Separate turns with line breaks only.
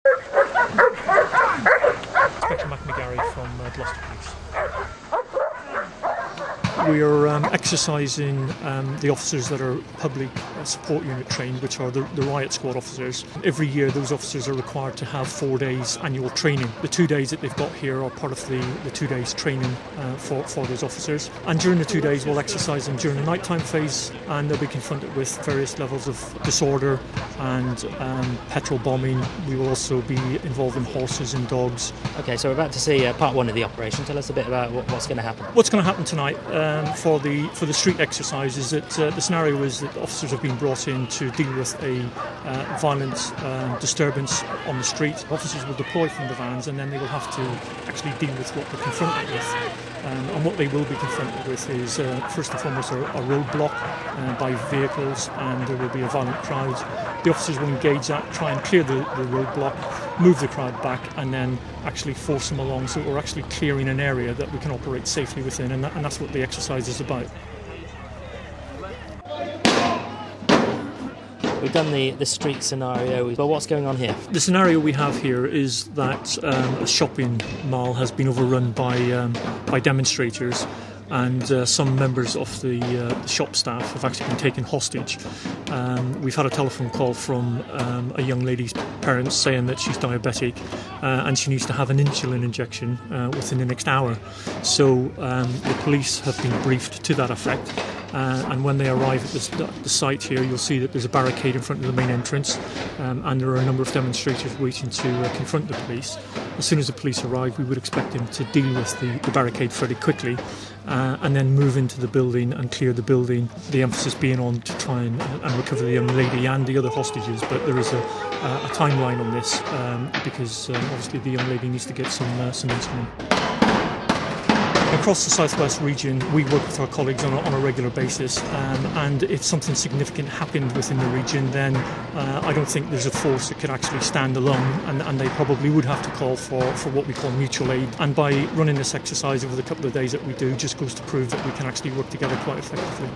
Inspector McNagary from Gloucester Police. We are exercising the officers that are public support unit trained, which are the riot squad officers. Every year those officers are required to have 4 days annual training. The 2 days that they've got here are part of the 2 days training for those officers. And during the 2 days we'll exercise them during the nighttime phase, and they'll be confronted with various levels of disorder and petrol bombing. We will also be involving horses and dogs.
Okay, so we're about to see part one of the operation. Tell us a bit about what's going to happen.
What's going to happen tonight for the street exercise is that the scenario is that officers have been brought in to deal with a violent disturbance on the street. Officers will deploy from the vans, and then they will have to actually deal with what they're confronted with. And what they will be confronted with is, first and foremost, a roadblock by vehicles, and there will be a violent crowd. The officers will engage that, try and clear the roadblock, move the crowd back, and then actually force them along, so we're actually clearing an area that we can operate safely within, and that's what the exercise is about.
We've done the street scenario, but what's going on here?
The scenario we have here is that a shopping mall has been overrun by demonstrators, and some members of the shop staff have actually been taken hostage. We've had a telephone call from a young lady's parents saying that she's diabetic and she needs to have an insulin injection within the next hour. So the police have been briefed to that effect. And when they arrive at the site here, you'll see that there's a barricade in front of the main entrance, and there are a number of demonstrators waiting to confront the police. As soon as the police arrive, we would expect them to deal with the barricade fairly quickly, and then move into the building and clear the building, the emphasis being on to try and recover the young lady and the other hostages. But there is a timeline on this, because obviously the young lady needs to get some insulin. Across the southwest region, we work with our colleagues on a regular basis, and if something significant happened within the region, then I don't think there's a force that could actually stand alone, and they probably would have to call for what we call mutual aid. And by running this exercise over the couple of days that we do, just goes to prove that we can actually work together quite effectively.